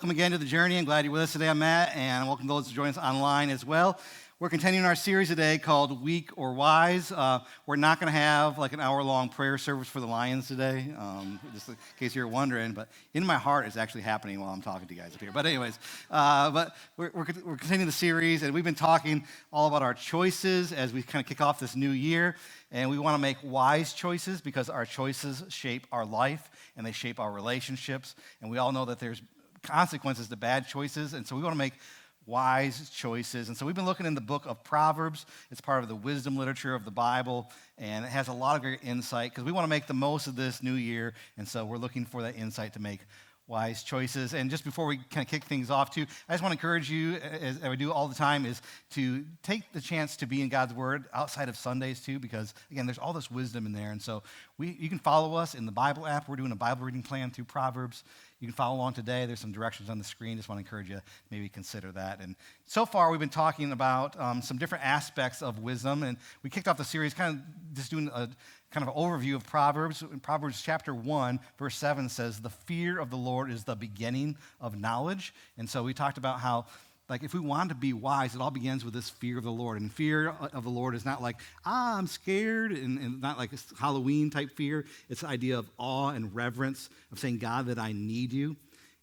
welcome again to The Journey. I'm glad you're with us today. I'm Matt, and welcome those who join us online as well. We're continuing our series today called Weak or Wise. We're not going to have like an hour-long prayer service for the Lions today, just in case you're wondering. But in my heart, it's actually happening while I'm talking to you guys up here. But anyways, we're continuing the series, and we've been talking all about our choices as we kind of kick off this new year. And we want to make wise choices because our choices shape our life and they shape our relationships. And we all know that there's consequences to bad choices. And so we want to make wise choices. And so we've been looking in the book of Proverbs. It's part of the wisdom literature of the Bible. And it has a lot of great insight because we want to make the most of this new year. And so we're looking for that insight to make wise choices. And just before we kind of kick things off too, I just want to encourage you, as we do all the time, is to take the chance to be in God's Word outside of Sundays too, because again, there's all this wisdom in there. And so you can follow us in the Bible app. We're doing a Bible reading plan through Proverbs. You can follow along today. There's some directions on the screen. Just want to encourage you to maybe consider that. And so far, we've been talking about some different aspects of wisdom. And we kicked off the series kind of just doing a kind of overview of Proverbs. In Proverbs chapter 1, verse 7 says, "The fear of the Lord is the beginning of knowledge." And so we talked about how, like, if we want to be wise, it all begins with this fear of the Lord. And fear of the Lord is not like, I'm scared, and not like a Halloween type fear. It's the idea of awe and reverence, of saying, God, that I need you.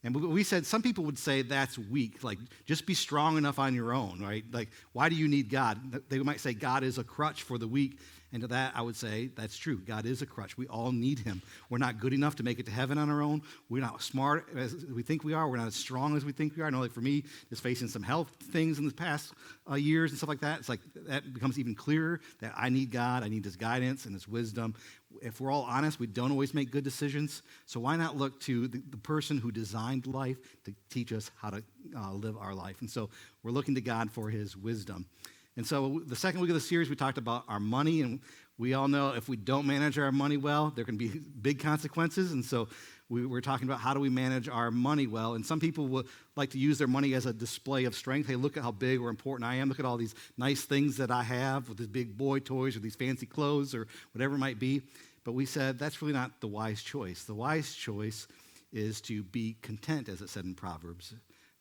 And we said some people would say that's weak, like just be strong enough on your own, right? Like, why do you need God? They might say God is a crutch for the weak. And to that, I would say that's true. God is a crutch. We all need him. We're not good enough to make it to heaven on our own. We're not smart as we think we are. We're not as strong as we think we are. I know, like for me, just facing some health things in the past years and stuff like that, it's like that becomes even clearer that I need God. I need his guidance and his wisdom. If we're all honest, we don't always make good decisions. So why not look to the person who designed life to teach us how to live our life? And so we're looking to God for his wisdom. And so the second week of the series, we talked about our money, and we all know if we don't manage our money well, there can be big consequences. And so we're talking about how do we manage our money well. And some people would like to use their money as a display of strength. Hey, look at how big or important I am. Look at all these nice things that I have with these big boy toys or these fancy clothes or whatever it might be. But we said that's really not the wise choice. The wise choice is to be content, as it said in Proverbs.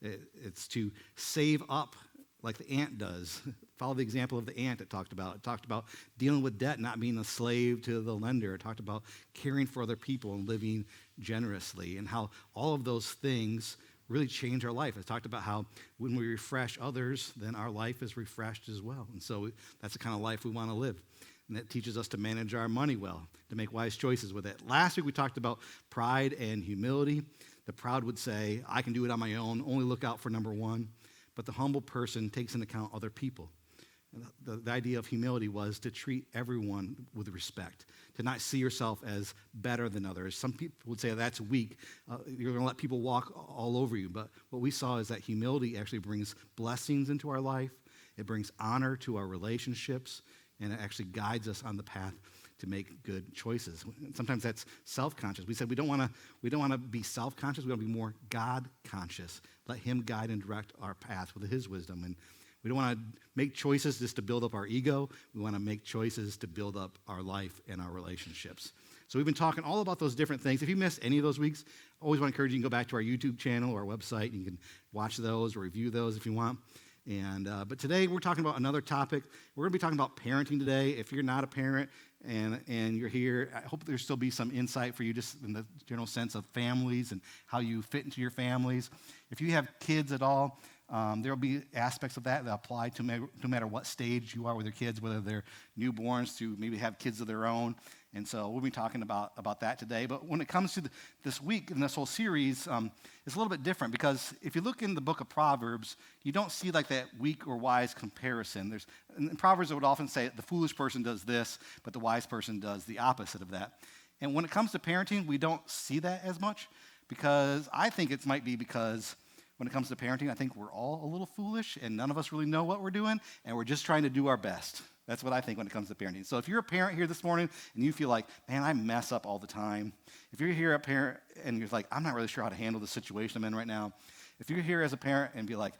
It's to save up like the ant does. Follow the example of the ant it talked about. It talked about dealing with debt, not being a slave to the lender. It talked about caring for other people and living generously, and how all of those things really change our life. It talked about how when we refresh others, then our life is refreshed as well. And so that's the kind of life we want to live. And that teaches us to manage our money well, to make wise choices with it. Last week we talked about pride and humility. The proud would say, I can do it on my own, only look out for number one. But the humble person takes into account other people. The idea of humility was to treat everyone with respect, to not see yourself as better than others. Some people would say that's weak. You're going to let people walk all over you. But what we saw is that humility actually brings blessings into our life. It brings honor to our relationships, and it actually guides us on the path to make good choices. Sometimes that's self-conscious. We said we don't want to be self-conscious. We want to be more God-conscious. Let him guide and direct our path with his wisdom. And we don't want to make choices just to build up our ego. We want to make choices to build up our life and our relationships. So we've been talking all about those different things. If you missed any of those weeks, I always want to encourage you to go back to our YouTube channel or our website. You can watch those or review those if you want. But today we're talking about another topic. We're going to be talking about parenting today. If you're not a parent and you're here, I hope there'll still be some insight for you just in the general sense of families and how you fit into your families. If you have kids at all, there will be aspects of that apply to no matter what stage you are with your kids, whether they're newborns to maybe have kids of their own. And so we'll be talking about that today. But when it comes to this week and this whole series, it's a little bit different because if you look in the book of Proverbs, you don't see like that weak or wise comparison. In Proverbs, it would often say the foolish person does this, but the wise person does the opposite of that. And when it comes to parenting, we don't see that as much because I think it might be because when it comes to parenting, I think we're all a little foolish and none of us really know what we're doing and we're just trying to do our best. That's what I think when it comes to parenting. So if you're a parent here this morning and you feel like, man, I mess up all the time. If you're here a parent and you're like, I'm not really sure how to handle the situation I'm in right now. If you're here as a parent and be like,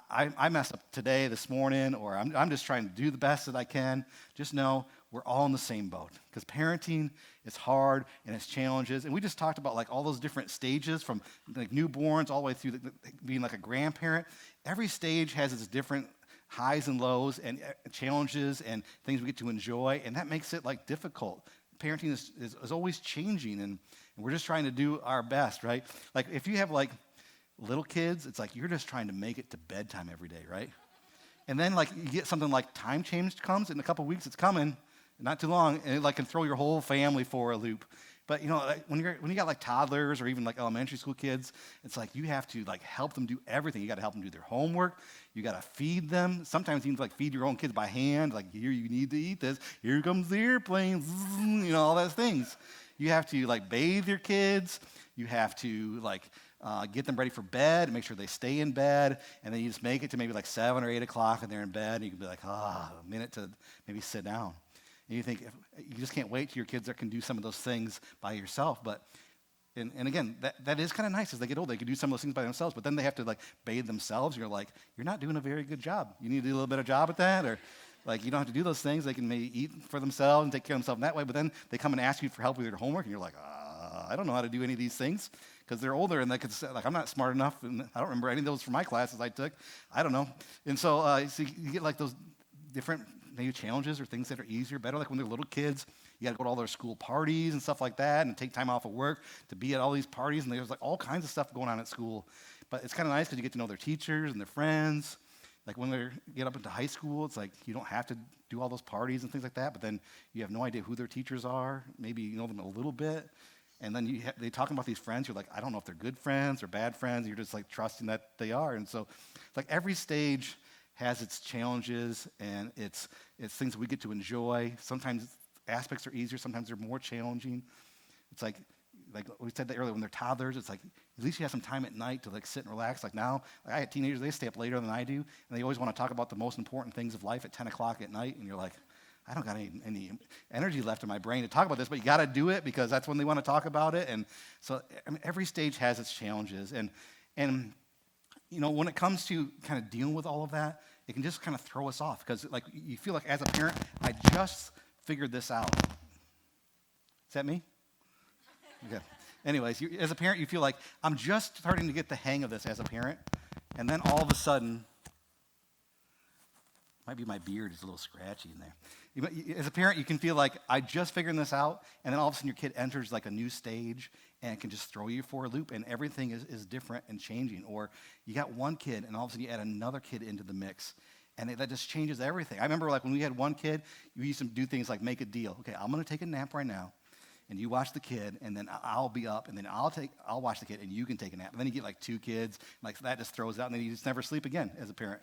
I messed up today, this morning, or I'm just trying to do the best that I can, just know we're all in the same boat because parenting is hard and it's challenges. And we just talked about like all those different stages from like newborns all the way through being like a grandparent. Every stage has its different highs and lows and challenges and things we get to enjoy, and that makes it like difficult. Parenting is always changing, and we're just trying to do our best, right? Like if you have like little kids, it's like you're just trying to make it to bedtime every day, right? And then like you get something like time change comes in a couple weeks, it's coming, not too long, and it like can throw your whole family for a loop. But you know, like, when you got like toddlers or even like elementary school kids, it's like you have to like help them do everything. You got to help them do their homework. You got to feed them. Sometimes you need to like feed your own kids by hand. Like here, you need to eat this. Here comes the airplane. You know, all those things. You have to like bathe your kids. You have to like get them ready for bed, make sure they stay in bed, and then you just make it to maybe like 7 or 8 o'clock and they're in bed, and you can be like, a minute to maybe sit down. And you think, you just can't wait till your kids can do some of those things by yourself. But, and again, that is kind of nice as they get older. They can do some of those things by themselves, but then they have to like bathe themselves. You're like, you're not doing a very good job. You need to do a little bit of job at that, or like you don't have to do those things. They can maybe eat for themselves and take care of themselves in that way, but then they come and ask you for help with your homework, and you're like, I don't know how to do any of these things, because they're older and they could say, like, I'm not smart enough, and I don't remember any of those from my classes I took. I don't know. And so, so you get like those different maybe challenges or things that are easier, better. Like when they're little kids, you got to go to all their school parties and stuff like that, and take time off of work to be at all these parties, and there's like all kinds of stuff going on at school. But it's kind of nice because you get to know their teachers and their friends. Like when they get up into high school, it's like you don't have to do all those parties and things like that, but then you have no idea who their teachers are. Maybe you know them a little bit. And then they talking about these friends. You're like, I don't know if they're good friends or bad friends. You're just like trusting that they are. And so, like every stage has its challenges and it's things that we get to enjoy. Sometimes aspects are easier. Sometimes they're more challenging. It's like we said that earlier, when they're toddlers, it's like at least you have some time at night to like sit and relax. Like now, like I had teenagers, they stay up later than I do, and they always want to talk about the most important things of life at 10 o'clock at night. And you're like, I don't got any energy left in my brain to talk about this, but you got to do it because that's when they want to talk about it. And so I mean, every stage has its challenges. And you know, when it comes to kind of dealing with all of that, it can just kind of throw us off because like you feel like as a parent, I just figured this out. Is that me? Okay. Anyways, as a parent, you feel like I'm just starting to get the hang of this as a parent. And then all of a sudden, might be my beard is a little scratchy in there. As a parent, you can feel like I just figured this out, and then all of a sudden your kid enters like a new stage, and it can just throw you for a loop, and everything is different and changing. Or you got one kid, and all of a sudden you add another kid into the mix, and that just changes everything. I remember like when we had one kid, we used to do things like make a deal. Okay, I'm going to take a nap right now, and you watch the kid, and then I'll be up, and then I'll watch the kid, and you can take a nap. And then you get like two kids, like that just throws out, and then you just never sleep again as a parent.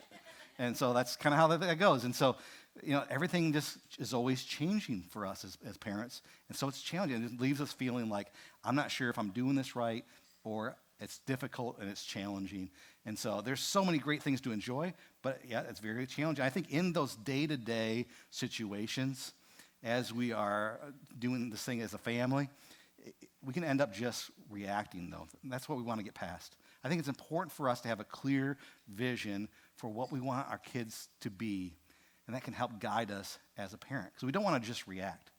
And so that's kind of how that goes. And so, you know, everything just is always changing for us as parents. And so it's challenging. It leaves us feeling like, I'm not sure if I'm doing this right, or it's difficult and it's challenging. And so there's so many great things to enjoy, but yeah, it's very challenging. I think in those day-to-day situations, as we are doing this thing as a family, we can end up just reacting, though. And that's what we want to get past. I think it's important for us to have a clear vision for what we want our kids to be, and that can help guide us as a parent. Because we don't want to just react.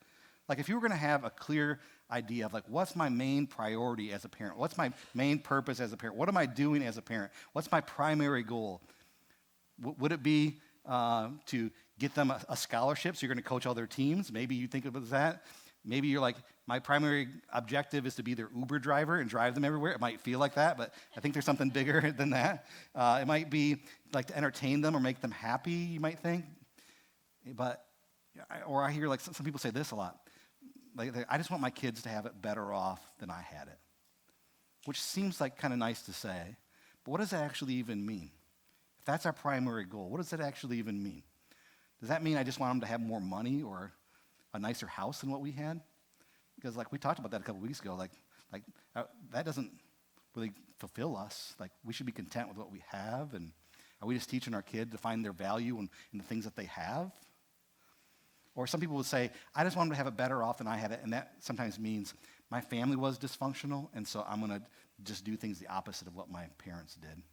Like if you were going to have a clear idea of like, what's my main priority as a parent? What's my main purpose as a parent? What am I doing as a parent? What's my primary goal? Would it be to get them a scholarship so you're going to coach all their teams? Maybe you think of it as that. Maybe you're like, my primary objective is to be their Uber driver and drive them everywhere. It might feel like that, but I think there's something bigger than that. It might be like to entertain them or make them happy, you might think. But, or I hear like some people say this a lot. Like, I just want my kids to have it better off than I had it, which seems like kind of nice to say. But what does that actually even mean? If that's our primary goal, what does that actually even mean? Does that mean I just want them to have more money or a nicer house than what we had? Because like we talked about that a couple weeks ago, like that doesn't really fulfill us. Like we should be content with what we have, and are we just teaching our kid to find their value in the things that they have? Or some people would say, I just want them to have it better off than I had it, and that sometimes means my family was dysfunctional, and so I'm going to just do things the opposite of what my parents did.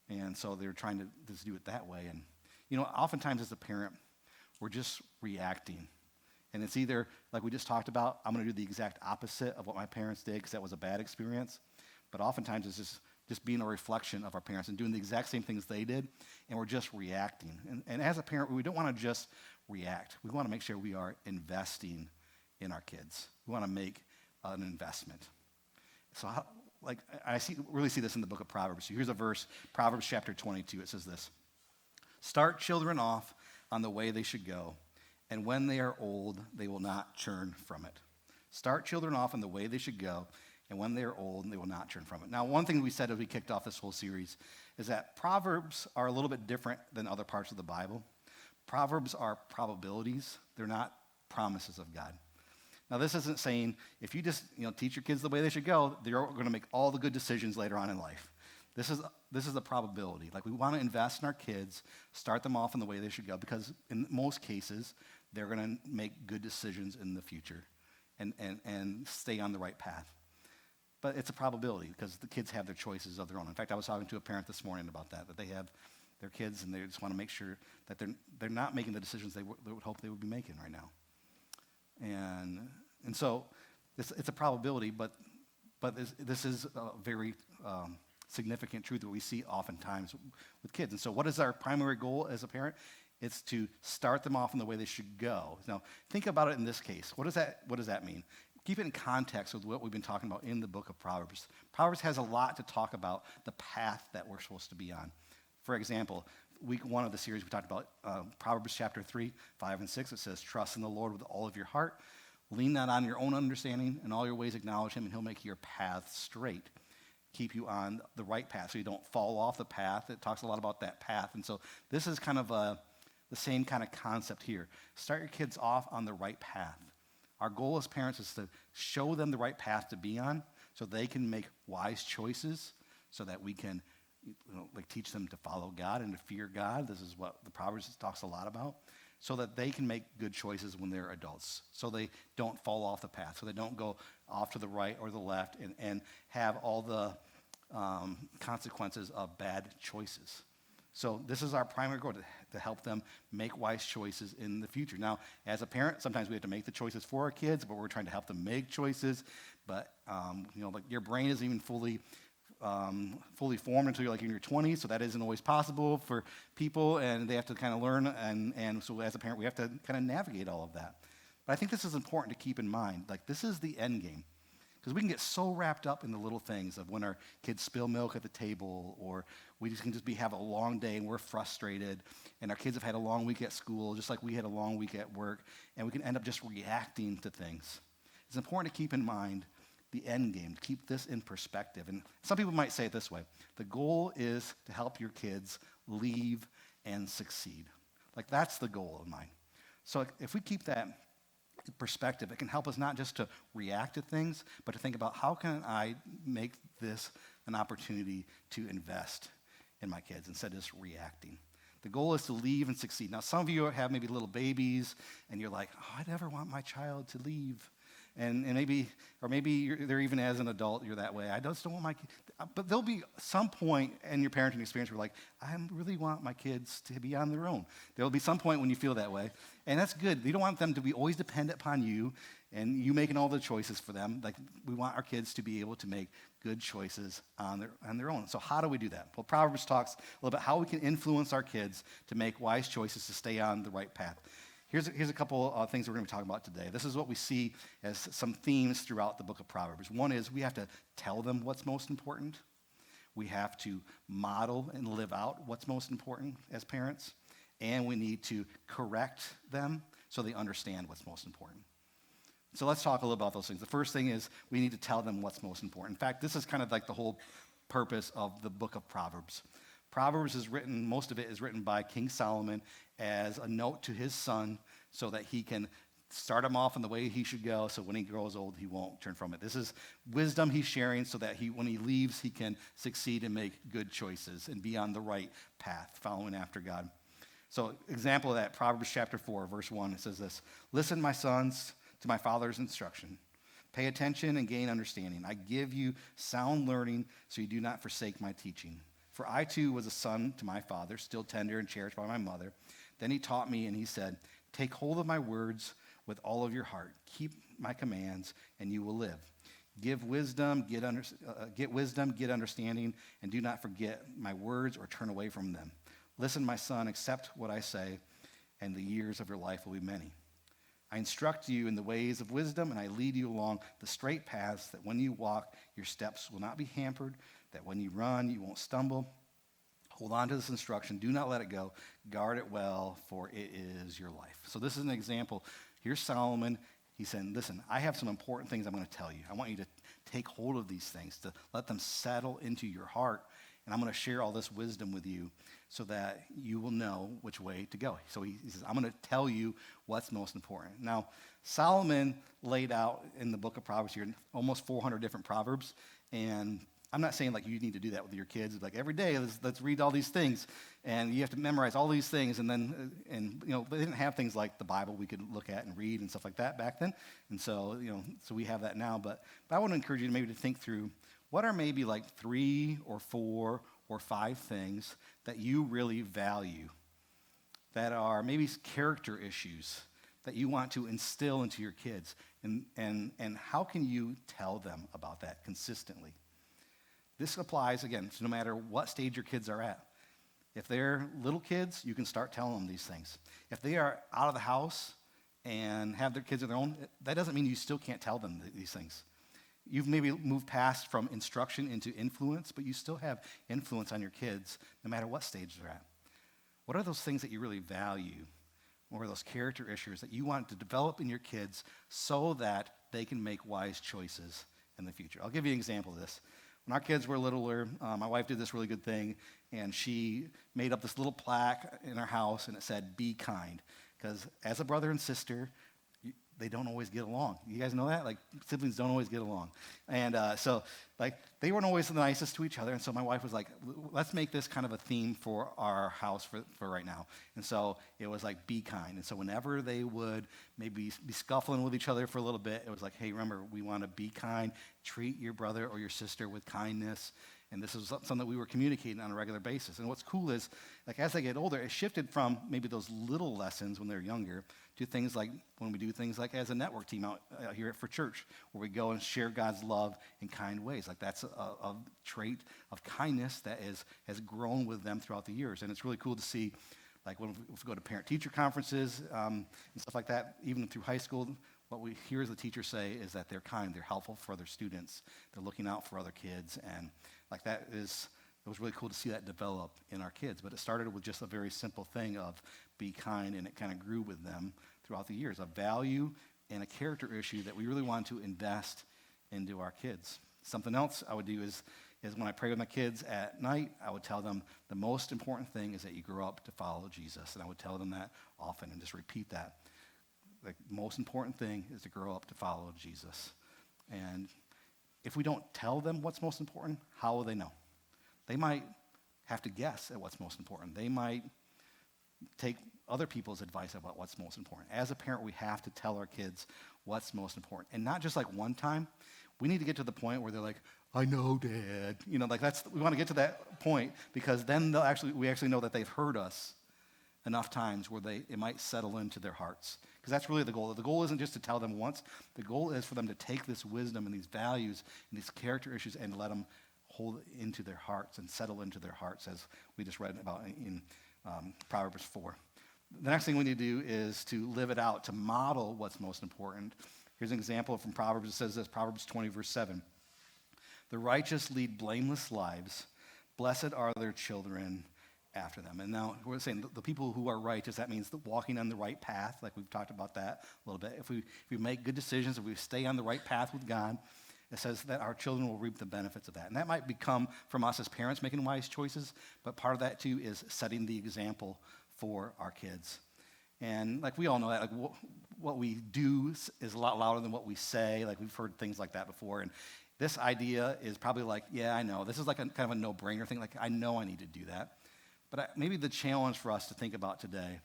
And so they're trying to just do it that way. And, you know, oftentimes as a parent, we're just reacting. And it's either, like we just talked about, I'm going to do the exact opposite of what my parents did because that was a bad experience. But oftentimes it's just being a reflection of our parents and doing the exact same things they did, and we're just reacting. And as a parent, we don't want to just react. We want to make sure we are investing in our kids. We want to make an investment. So really see this in the book of Proverbs. So here's a verse, Proverbs chapter 22. It says this: "Start children off on the way they should go, and when they are old, they will not turn from it." Start children off on the way they should go, and when they are old, they will not turn from it. Now, one thing we said as we kicked off this whole series is that Proverbs are a little bit different than other parts of the Bible. Proverbs are probabilities. They're not promises of God. Now, this isn't saying if you just teach your kids the way they should go, they're going to make all the good decisions later on in life. This is a probability. Like, we want to invest in our kids, start them off in the way they should go, because in most cases, they're going to make good decisions in the future and stay on the right path. But it's a probability because the kids have their choices of their own. In fact, I was talking to a parent this morning about that they have their kids and they just want to make sure that they're not making the decisions they would hope they would be making right now. And so it's a probability, but this is a very significant truth that we see oftentimes with kids. And so what is our primary goal as a parent? It's to start them off in the way they should go. Now, think about it in this case. What does that mean? Keep it in context with what we've been talking about in the book of Proverbs. Proverbs has a lot to talk about the path that we're supposed to be on. For example, week 1 of the series, we talked about Proverbs chapter 3, 5, and 6. It says, "Trust in the Lord with all of your heart. Lean not on your own understanding. In all your ways acknowledge him, and he'll make your path straight." Keep you on the right path so you don't fall off the path. It talks a lot about that path. And so this is kind of the same kind of concept here. Start your kids off on the right path. Our goal as parents is to show them the right path to be on so they can make wise choices, so that we can teach them to follow God and to fear God. This is what the Proverbs talks a lot about, so that they can make good choices when they're adults, so they don't fall off the path, so they don't go off to the right or the left and have all the consequences of bad choices. So this is our primary goal, to help them make wise choices in the future. Now, as a parent, sometimes we have to make the choices for our kids, but we're trying to help them make choices. But your brain isn't even fully formed until you're in your 20s, so that isn't always possible for people, and they have to kind of learn. And so as a parent, we have to kind of navigate all of that. But I think this is important to keep in mind. This is the end game. Because we can get so wrapped up in the little things of when our kids spill milk at the table, or we can have a long day and we're frustrated, and our kids have had a long week at school, just like we had a long week at work, and we can end up just reacting to things. It's important to keep in mind the end game, to keep this in perspective. And some people might say it this way: the goal is to help your kids leave and succeed. That's the goal of mine. So if we keep that perspective, it can help us not just to react to things, but to think about, how can I make this an opportunity to invest in my kids instead of just reacting. The goal is to leave and succeed. Now, some of you have maybe little babies, and you're like, "Oh, I never want my child to leave." And maybe they're even as an adult, you're that way. I just don't want my kids. But there'll be some point in your parenting experience where you're like, I really want my kids to be on their own. There'll be some point when you feel that way. And that's good. You don't want them to be always dependent upon you and you making all the choices for them. We want our kids to be able to make good choices on their own. So how do we do that? Well, Proverbs talks a little bit how we can influence our kids to make wise choices to stay on the right path. Here's a couple of things we're going to be talking about today. This is what we see as some themes throughout the book of Proverbs. One is we have to tell them what's most important. We have to model and live out what's most important as parents. And we need to correct them so they understand what's most important. So let's talk a little about those things. The first thing is we need to tell them what's most important. In fact, this is kind of the whole purpose of the book of Proverbs. Proverbs is written, most of it is written by King Solomon as a note to his son so that he can start him off in the way he should go, so when he grows old, he won't turn from it. This is wisdom he's sharing so that when he leaves, he can succeed and make good choices and be on the right path, following after God. So example of that, Proverbs chapter 4, verse 1, it says this: "Listen, my sons, to my father's instruction. Pay attention and gain understanding. I give you sound learning so you do not forsake my teaching. For I too was a son to my father, still tender and cherished by my mother. Then he taught me and he said, Take hold of my words with all of your heart. Keep my commands, and you will live. Get wisdom, get understanding, and do not forget my words or turn away from them. Listen, my son, accept what I say, and the years of your life will be many. I instruct you in the ways of wisdom, and I lead you along the straight paths, that when you walk, your steps will not be hampered, that when you run, you won't stumble. Hold on to this instruction. Do not let it go. Guard it well, for it is your life. So this is an example. Here's Solomon. He's saying, listen, I have some important things I'm going to tell you. I want you to take hold of these things, to let them settle into your heart. And I'm going to share all this wisdom with you so that you will know which way to go. So he says, I'm going to tell you what's most important. Now, Solomon laid out in the book of Proverbs here almost 400 different proverbs. And I'm not saying like you need to do that with your kids. Like every day, let's read all these things, and you have to memorize all these things. And then, they didn't have things like the Bible we could look at and read and stuff like that back then. And so, so we have that now. But I want to encourage you to maybe to think through what are maybe like 3 or 4 or 5 things that you really value, that are maybe character issues that you want to instill into your kids, and how can you tell them about that consistently? This applies, again, to no matter what stage your kids are at. If they're little kids, you can start telling them these things. If they are out of the house and have their kids of their own, that doesn't mean you still can't tell them these things. You've maybe moved past from instruction into influence, but you still have influence on your kids no matter what stage they're at. What are those things that you really value? Or those character issues that you want to develop in your kids so that they can make wise choices in the future? I'll give you an example of this. When our kids were littler, my wife did this really good thing, and she made up this little plaque in our house, and it said, "Be kind." Because as a brother and sister, they don't always get along. You guys know that? Like, siblings don't always get along. And so they weren't always the nicest to each other, and so my wife was like, let's make this kind of a theme for our house for right now. And so it was like, be kind. And so whenever they would maybe be scuffling with each other for a little bit, it was like, hey, remember, we want to be kind. Treat your brother or your sister with kindness. And this is something that we were communicating on a regular basis. And what's cool is, like, as they get older, it shifted from maybe those little lessons when they're younger to things like when we do things like as a network team out here for church, where we go and share God's love in kind ways. Like, that's a trait of kindness that has grown with them throughout the years. And it's really cool to see, like, when we go to parent-teacher conferences and stuff like that, even through high school, what we hear as the teachers say is that they're kind, they're helpful for their students, they're looking out for other kids, and like it was really cool to see that develop in our kids. But it started with just a very simple thing of be kind, and it kind of grew with them throughout the years, a value and a character issue that we really want to invest into our kids. Something else I would do is when I pray with my kids at night, I would tell them the most important thing is that you grow up to follow Jesus. And I would tell them that often and just repeat that. The most important thing is to grow up to follow Jesus. And if we don't tell them what's most important, how will they know? They might have to guess at what's most important. They might take other people's advice about what's most important. As a parent, we have to tell our kids what's most important. And not just like one time. We need to get to the point where they're like, I know, Dad. We want to get to that point, because then we actually know that they've heard us enough times where it might settle into their hearts. Because that's really the goal. The goal isn't just to tell them once. The goal is for them to take this wisdom and these values and these character issues and let them hold into their hearts and settle into their hearts, as we just read about in Proverbs 4. The next thing we need to do is to live it out, to model what's most important. Here's an example from Proverbs. It says this, Proverbs 20, verse 7. The righteous lead blameless lives. Blessed are their children after them. And now we're saying the people who are righteous, that means walking on the right path, like we've talked about that a little bit. If we make good decisions, if we stay on the right path with God, it says that our children will reap the benefits of that. And that might become from us as parents making wise choices, but part of that too is setting the example for our kids. And like we all know that, like what we do is a lot louder than what we say. Like we've heard things like that before. And this idea is probably like, yeah, I know. This is like a kind of a no-brainer thing. Like, I know I need to do that. But maybe the challenge for us to think about today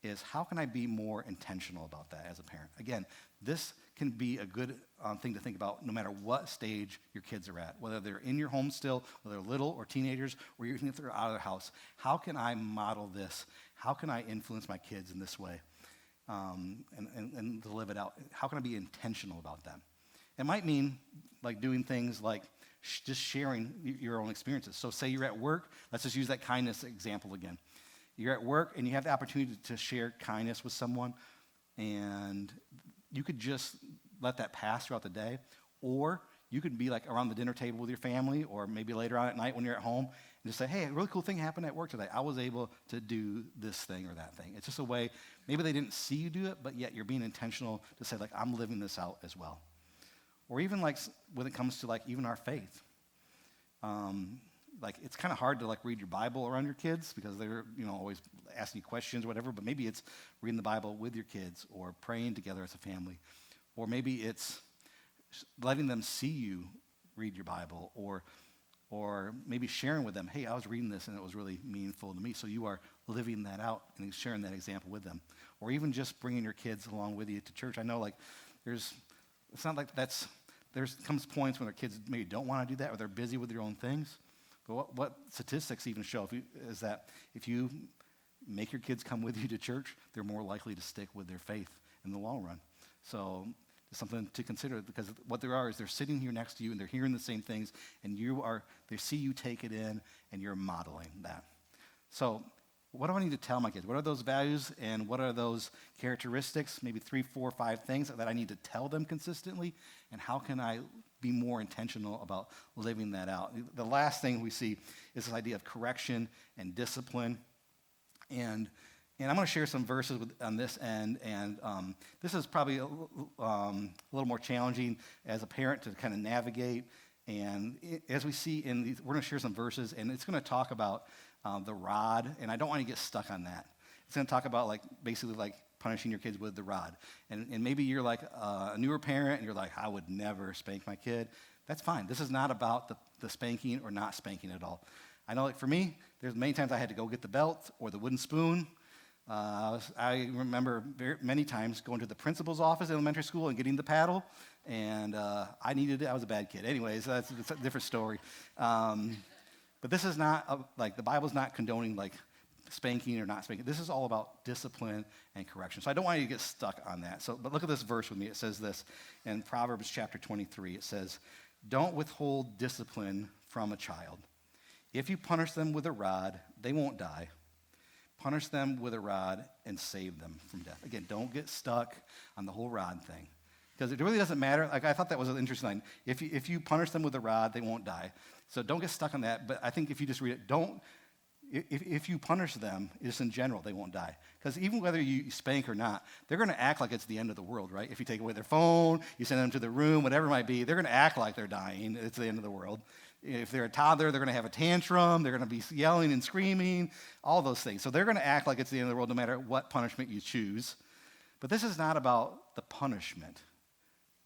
is, how can I be more intentional about that as a parent? Again, this can be a good thing to think about no matter what stage your kids are at, whether they're in your home still, whether they're little or teenagers, or even if they're out of their house. How can I model this? How can I influence my kids in this way? and to live it out? How can I be intentional about them? It might mean like doing things like just sharing your own experiences. So say you're at work. Let's just use that kindness example again. You're at work and you have the opportunity to share kindness with someone, and you could just let that pass throughout the day, or you could be like around the dinner table with your family, or maybe later on at night when you're at home, and just say, hey, a really cool thing happened at work today. I was able to do this thing or that thing. It's just a way, maybe they didn't see you do it, but yet you're being intentional to say, like, I'm living this out as well. Or even like when it comes to like even our faith. Like it's kind of hard to like read your Bible around your kids because they're always asking you questions or whatever, but maybe it's reading the Bible with your kids or praying together as a family. Or maybe it's letting them see you read your Bible, or maybe sharing with them, hey, I was reading this and it was really meaningful to me. So you are living that out and sharing that example with them. Or even just bringing your kids along with you to church. I know like it's not like there comes points when their kids maybe don't want to do that or they're busy with their own things. But what statistics even show is that if you make your kids come with you to church, they're more likely to stick with their faith in the long run. So it's something to consider, because what there are is they're sitting here next to you and they're hearing the same things, and they see you take it in and you're modeling that. So what do I need to tell my kids? What are those values and what are those characteristics, maybe 3, 4, 5 things that I need to tell them consistently, and how can I be more intentional about living that out? The last thing we see is this idea of correction and discipline. And I'm going to share some verses on this end, and this is probably a little more challenging as a parent to kind of navigate. And as we see in these, we're going to share some verses, and it's going to talk about the rod, and I don't want to get stuck on that. It's going to talk about like basically like punishing your kids with the rod. And maybe you're like a newer parent, and you're like, I would never spank my kid. That's fine. This is not about the spanking or not spanking at all. I know like for me, there's many times I had to go get the belt or the wooden spoon. I remember many times going to the principal's office in elementary school and getting the paddle, and I needed it. I was a bad kid. Anyways, that's a different story. But this is not, like the Bible's not condoning like spanking or not spanking. This is all about discipline and correction. So I don't want you to get stuck on that. But look at this verse with me. It says this in Proverbs chapter 23. It says, don't withhold discipline from a child. If you punish them with a rod, they won't die. Punish them with a rod and save them from death. Again, don't get stuck on the whole rod thing, because it really doesn't matter. Like I thought that was an interesting line. If you punish them with a rod, they won't die. So don't get stuck on that. But I think if you just read it, if you punish them, just in general, they won't die. Because even whether you spank or not, they're going to act like it's the end of the world, right? If you take away their phone, you send them to the room, whatever it might be, they're going to act like they're dying. It's the end of the world. If they're a toddler, they're going to have a tantrum. They're going to be yelling and screaming, all those things. So they're going to act like it's the end of the world no matter what punishment you choose. But this is not about the punishment.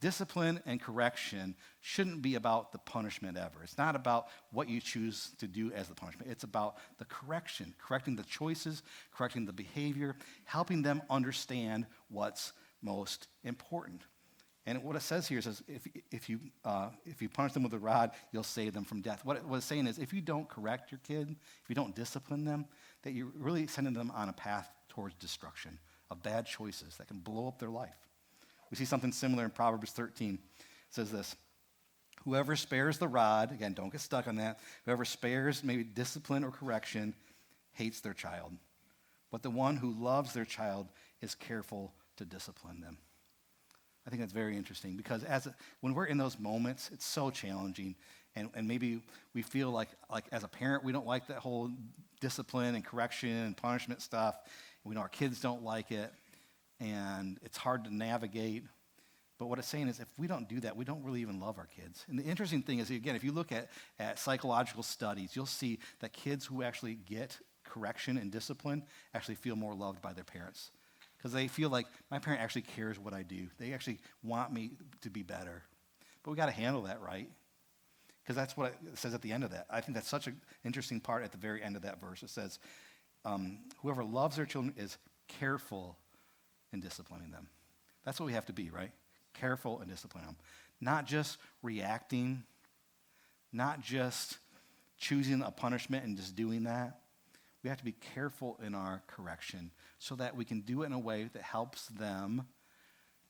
Discipline and correction shouldn't be about the punishment ever. It's not about what you choose to do as the punishment. It's about the correction, correcting the choices, correcting the behavior, helping them understand what's most important. And what it says here is if you punish them with a rod, you'll save them from death. What it's saying is if you don't correct your kid, if you don't discipline them, that you're really sending them on a path towards destruction of bad choices that can blow up their life. We see something similar in Proverbs 13. It says this, whoever spares the rod, again, don't get stuck on that, whoever spares maybe discipline or correction hates their child. But the one who loves their child is careful to discipline them. I think that's very interesting because when we're in those moments, it's so challenging. And maybe we feel like as a parent, we don't like that whole discipline and correction and punishment stuff. We know our kids don't like it, and it's hard to navigate. But what it's saying is if we don't do that, we don't really even love our kids. And the interesting thing is, again, if you look at psychological studies, you'll see that kids who actually get correction and discipline actually feel more loved by their parents. Because they feel like my parent actually cares what I do. They actually want me to be better. But we got to handle that right. Because that's what it says at the end of that. I think that's such an interesting part at the very end of that verse. It says, whoever loves their children is careful in disciplining them. That's what we have to be, right? Careful in disciplining them. Not just reacting, not just choosing a punishment and just doing that. we have to be careful in our correction so that we can do it in a way that helps them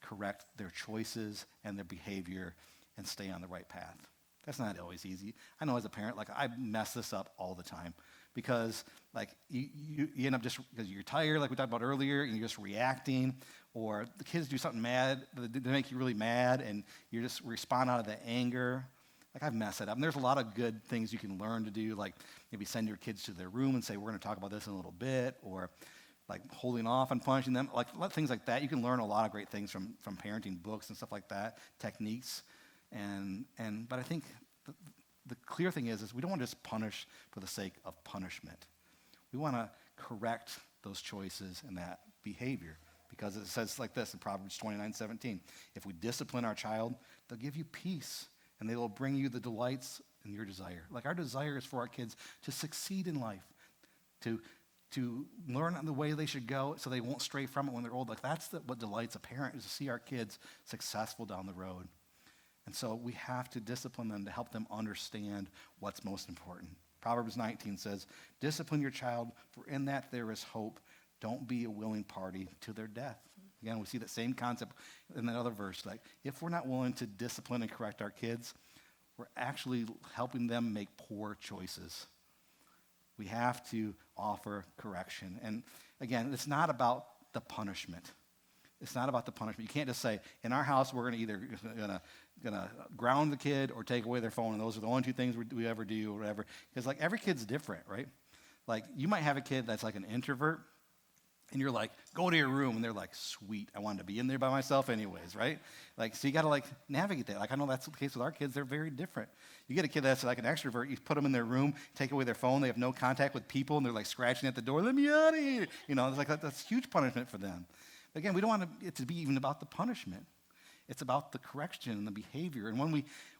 correct their choices and their behavior and stay on the right path. That's not always easy. I know as a parent, like I mess this up all the time because like you end up just because you're tired, like we talked about earlier, and you're just reacting, or the kids do something mad, they make you really mad, and you just respond out of the anger. Like I've messed it up. And there's a lot of good things you can learn to do, like maybe send your kids to their room and say, we're going to talk about this in a little bit, or like holding off on punishing them, like things like that. You can learn a lot of great things from parenting books and stuff like that, techniques. But I think the clear thing is we don't want to just punish for the sake of punishment. We want to correct those choices and that behavior, because it says like this in Proverbs 29:17. If we discipline our child, they'll give you peace, and they will bring you the delights in your desire. Like our desire is for our kids to succeed in life, to learn the way they should go so they won't stray from it when they're old. Like that's what delights a parent, is to see our kids successful down the road. And so we have to discipline them to help them understand what's most important. Proverbs 19 says, discipline your child, for in that there is hope. Don't be a willing party to their death. Again, we see that same concept in that other verse. Like, if we're not willing to discipline and correct our kids, we're actually helping them make poor choices. We have to offer correction. And again, it's not about the punishment. It's not about the punishment. You can't just say, in our house, we're going to ground the kid or take away their phone, and those are the only two things we ever do or whatever. Because like every kid's different, right? Like you might have a kid that's like an introvert, and you're like, go to your room, and they're like, sweet, I wanted to be in there by myself anyways, right? Like, so you got to like navigate that. Like I know that's the case with our kids. They're very different. You get a kid that's like an extrovert, you put them in their room, take away their phone, they have no contact with people, and they're like scratching at the door, let me out of here. You know, it's like that's huge punishment for them. But again, we don't want it to be even about the punishment. It's about the correction and the behavior. And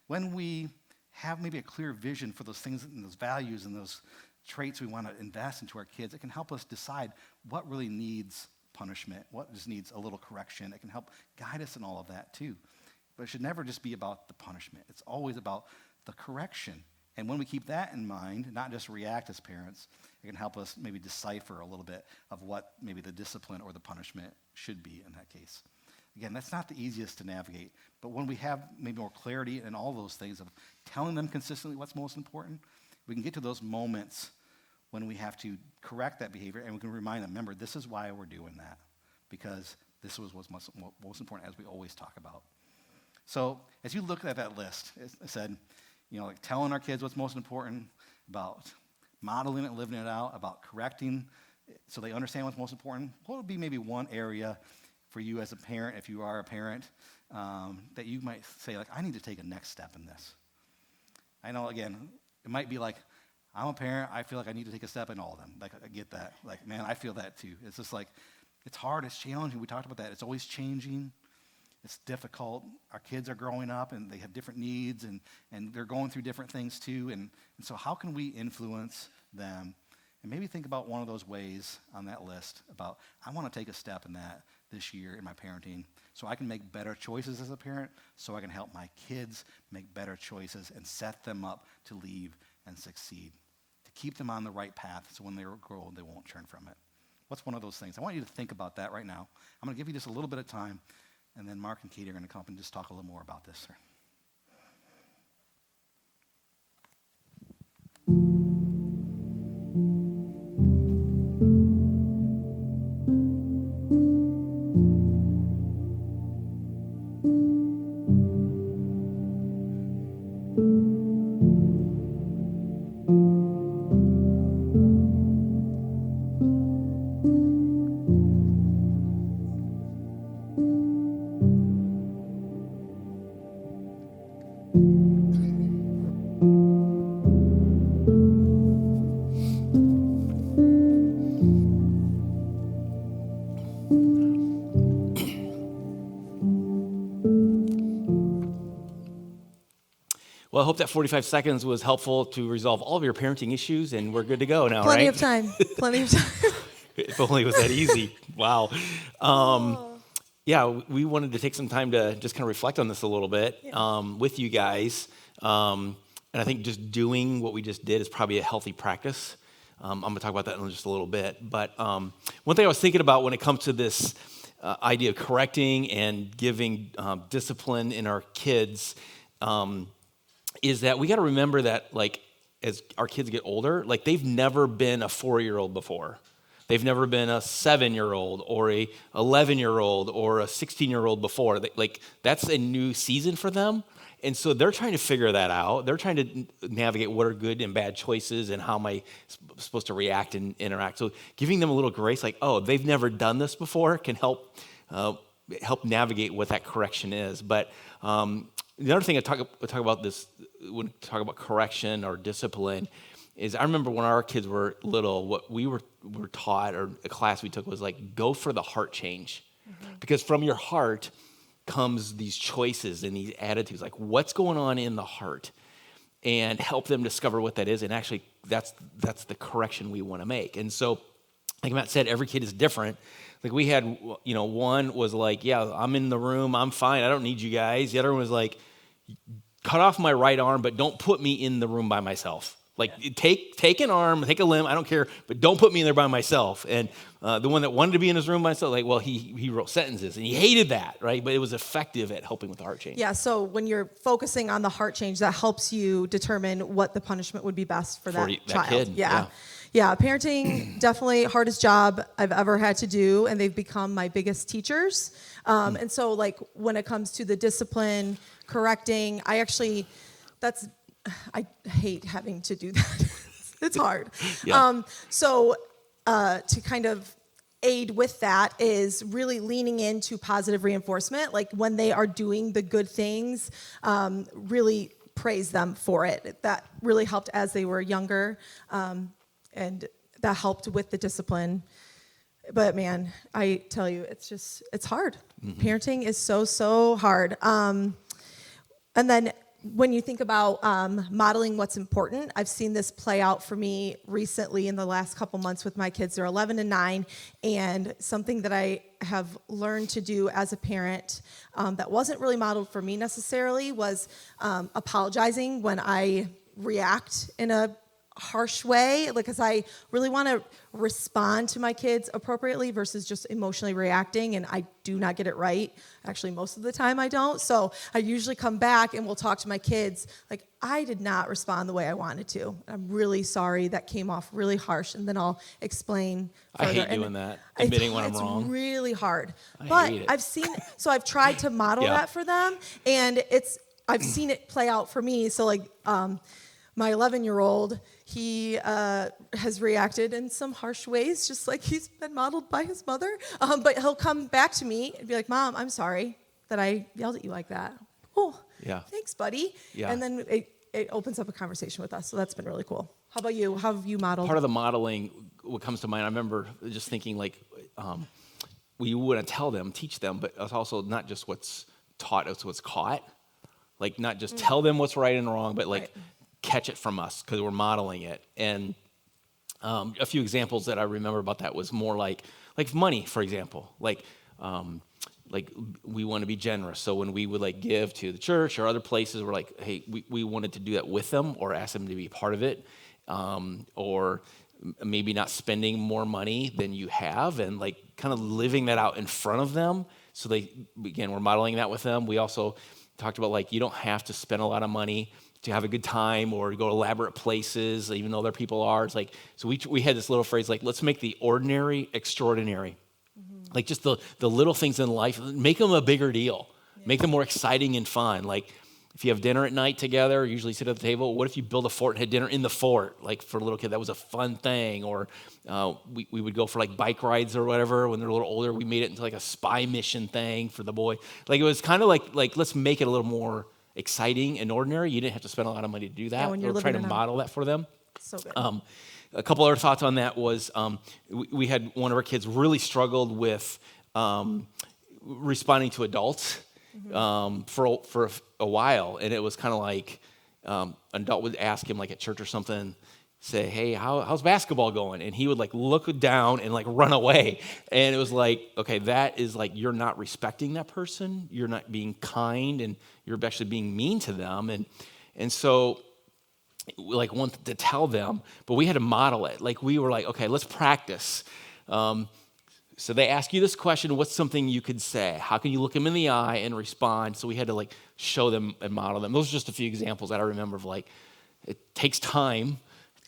when we have maybe a clear vision for those things and those values and those traits we want to invest into our kids, it can help us decide what really needs punishment, what just needs a little correction. It can help guide us in all of that too. But it should never just be about the punishment. It's always about the correction. And when we keep that in mind, not just react as parents, it can help us maybe decipher a little bit of what maybe the discipline or the punishment should be in that case. Again, that's not the easiest to navigate, but when we have maybe more clarity in all those things of telling them consistently what's most important, we can get to those moments when we have to correct that behavior, and we can remind them, remember, this is why we're doing that, because this was what's most important, as we always talk about. So as you look at that list, it said, like telling our kids what's most important, about modeling it, living it out, about correcting so they understand what's most important. What would be maybe one area for you as a parent, if you are a parent, that you might say, like, I need to take a next step in this? I know, again, it might be like, I'm a parent, I feel like I need to take a step in all of them. Like, I get that. Like, man, I feel that too. It's just like, it's hard, it's challenging. We talked about that. It's always changing. It's difficult. Our kids are growing up, and they have different needs, and they're going through different things too. And so how can we influence them? And maybe think about one of those ways on that list about, I want to take a step in that this year in my parenting so I can make better choices as a parent, so I can help my kids make better choices and set them up to leave and succeed, to keep them on the right path so when they grow old, they won't turn from it. What's one of those things? I want you to think about that right now. I'm going to give you just a little bit of time, and then Mark and Katie are going to come up and just talk a little more about this, sir. Well, I hope that 45 seconds was helpful to resolve all of your parenting issues, and we're good to go now, Plenty right? of time. Plenty of time. If only it was that easy. Wow. Yeah, we wanted to take some time to just kind of reflect on this a little bit with you guys. And I think just doing what we just did is probably a healthy practice. I'm going to talk about that in just a little bit. But one thing I was thinking about when it comes to this idea of correcting and giving discipline in our kids is that we got to remember that, like, as our kids get older, like, they've never been a 4-year-old before. They've never been a 7-year-old or a 11-year-old or a 16-year-old before. That's a new season for them. And so they're trying to figure that out. They're trying to navigate what are good and bad choices and how am I supposed to react and interact. So giving them a little grace, like, oh, they've never done this before, can help navigate what that correction is. But the other thing I talk about this when we talk about correction or discipline is I remember when our kids were little, what we were taught, or a class we took, was like, go for the heart change. Mm-hmm. Because from your heart comes these choices and these attitudes, like what's going on in the heart, and help them discover what that is. And actually, that's the correction we want to make. And so, like Matt said, every kid is different. Like we had, one was like, yeah, I'm in the room, I'm fine, I don't need you guys. The other one was like, cut off my right arm, but don't put me in the room by myself. Like, take an arm, take a limb, I don't care, but don't put me in there by myself. And the one that wanted to be in his room by himself, like, well, he wrote sentences, and he hated that, right? But it was effective at helping with the heart change. Yeah, so when you're focusing on the heart change, that helps you determine what the punishment would be best for that child. Kid. Yeah, parenting, definitely hardest job I've ever had to do, and they've become my biggest teachers. And so, like, when it comes to the discipline, correcting, I hate having to do that. It's hard. Yeah. So to kind of aid with that is really leaning into positive reinforcement. Like when they are doing the good things, really praise them for it. That really helped as they were younger, and that helped with the discipline. But man, I tell you, it's hard. Mm-hmm. Parenting is so hard. And then when you think about modeling what's important, I've seen this play out for me recently in the last couple months with my kids. They're 11 and 9, and something that I have learned to do as a parent that wasn't really modeled for me necessarily was apologizing when I react in a harsh way, because I really want to respond to my kids appropriately versus just emotionally reacting, and I do not get it right. Actually, most of the time I don't. So I usually come back and we'll talk to my kids like, I did not respond the way I wanted to. I'm really sorry, that came off really harsh, and then I'll explain further. I hate doing that, admitting when I'm wrong. It's really hard. I hate it. I've tried to model that for them, and I've seen it play out for me. So like, my 11-year-old, he has reacted in some harsh ways, just like he's been modeled by his mother. But he'll come back to me and be like, Mom, I'm sorry that I yelled at you like that. Oh, yeah. Thanks, buddy. Yeah. And then it opens up a conversation with us. So that's been really cool. How about you? How have you modeled? Part of the modeling, what comes to mind, I remember just thinking like, we wouldn't teach them, but it's also not just what's taught, it's what's caught. Like not just tell them what's right and wrong, but like, catch it from us because we're modeling it. And a few examples that I remember about that was more like money, for example. Like we want to be generous. So when we would like give to the church or other places, we're like, hey, we wanted to do that with them or ask them to be a part of it, or maybe not spending more money than you have, and like kind of living that out in front of them. So we're modeling that with them. We also talked about like you don't have to spend a lot of money to have a good time or go to elaborate places, even though other people are. It's like, so we had this little phrase like, let's make the ordinary extraordinary. Mm-hmm. Like just the little things in life, make them a bigger deal. Yeah. Make them more exciting and fun. Like if you have dinner at night together, usually sit at the table, what if you build a fort and had dinner in the fort? Like for a little kid, that was a fun thing. Or we would go for like bike rides or whatever. When they're a little older, we made it into like a spy mission thing for the boy. Like it was kind of like let's make it a little more exciting and ordinary. You didn't have to spend a lot of money to do that. We're trying to model that for them. So good. A couple other thoughts on that was we had one of our kids really struggled with responding to adults for a while, and it was kind of like an adult would ask him like at church or something, say, hey, how's basketball going? And he would like look down and like run away. And it was like, okay, that is like, you're not respecting that person. You're not being kind, and you're actually being mean to them. And so like wanted to tell them, but we had to model it. Like we were like, okay, let's practice. So they ask you this question, what's something you could say? How can you look them in the eye and respond? So we had to like show them and model them. Those are just a few examples that I remember of like, it takes time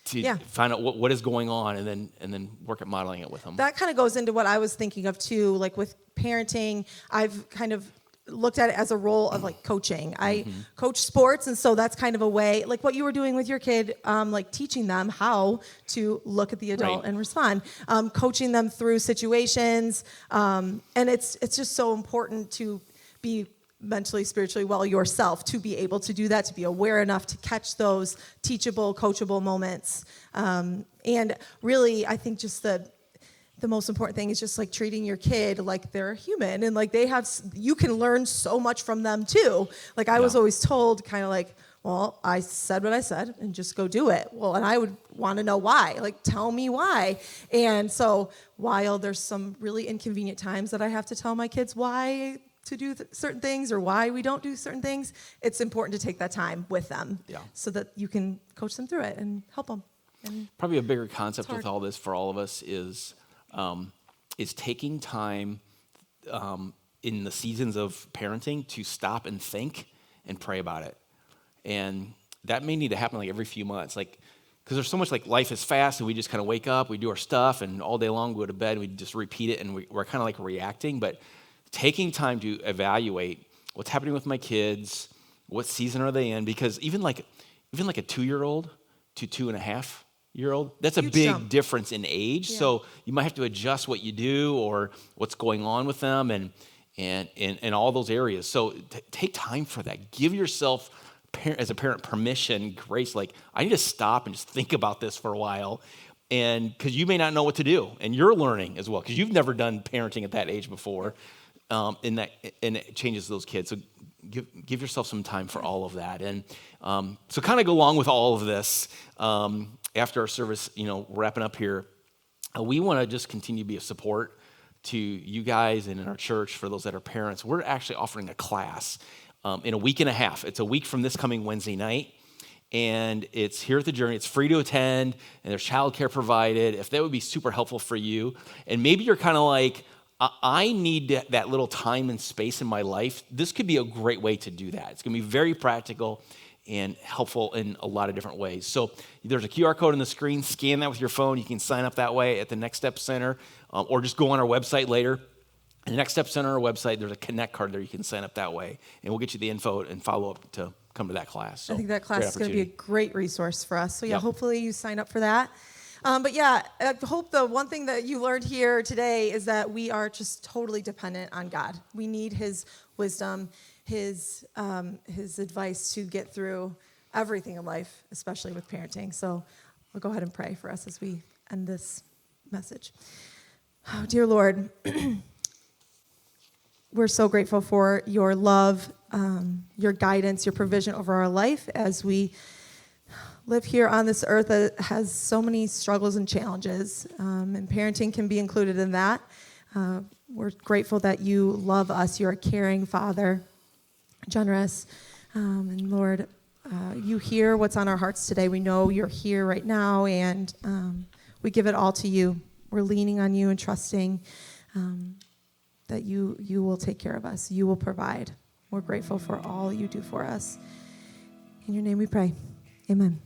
to find out what is going on and then work at modeling it with them. That kind of goes into what I was thinking of too, like with parenting, I've kind of looked at it as a role of like coaching. I coach sports, and so that's kind of a way, like what you were doing with your kid, like teaching them how to look at the adult Right. and respond, coaching them through situations, and it's just so important to be mentally, spiritually well yourself, to be able to do that, to be aware enough to catch those teachable, coachable moments, and really, I think just the most important thing is just like treating your kid like they're a human, and like you can learn so much from them too. Like I was always told kind of like, well, I said what I said and just go do it. Well, and I would want to know why, like tell me why. And so while there's some really inconvenient times that I have to tell my kids why to do certain things or why we don't do certain things, it's important to take that time with them so that you can coach them through it and help them. And probably a bigger concept with hard. all this for all of us is taking time in the seasons of parenting to stop and think and pray about it. And that may need to happen like every few months, like because there's so much like life is fast and we just kind of wake up, we do our stuff, and all day long we go to bed and we just repeat it, and we're kind of like reacting. But taking time to evaluate what's happening with my kids, what season are they in, because even like a 2-year-old to 2.5-year-old, that's a Huge big jump. difference in age. Yeah. So you might have to adjust what you do or what's going on with them and all those areas. So take time for that. Give yourself, as a parent, permission, grace. Like, I need to stop and just think about this for a while. And because you may not know what to do, and you're learning as well, because you've never done parenting at that age before, and it changes those kids. So give yourself some time for all of that. And so kind of go along with all of this. After our service, wrapping up here, we want to just continue to be a support to you guys and in our church for those that are parents. We're actually offering a class in a week and a half. It's a week from this coming Wednesday night, and it's here at the Journey. It's free to attend, and there's childcare provided. If that would be super helpful for you, and maybe you're kind of like, I need that little time and space in my life, this could be a great way to do that. It's going to be very practical and helpful in a lot of different ways. So there's a QR code on the screen. Scan that with your phone. You can sign up that way at the Next Step Center, or just go on our website later. At the Next Step Center, our website, there's a Connect card there. You can sign up that way, and we'll get you the info and follow up to come to that class. So, I think that class is going to be a great resource for us. So Yep. hopefully you sign up for that. But I hope the one thing that you learned here today is that we are just totally dependent on God. We need His wisdom, His advice to get through everything in life, especially with parenting. So I'll go ahead and pray for us as we end this message. Oh, dear Lord, we're so grateful for your love, your guidance, your provision over our life as we live here on this earth that has so many struggles and challenges, and parenting can be included in that. We're grateful that you love us. You're a caring Father, generous, and Lord, you hear what's on our hearts today. We know you're here right now, and we give it all to you. We're leaning on you and trusting that you will take care of us. You will provide. We're grateful for all you do for us. In your name we pray. Amen.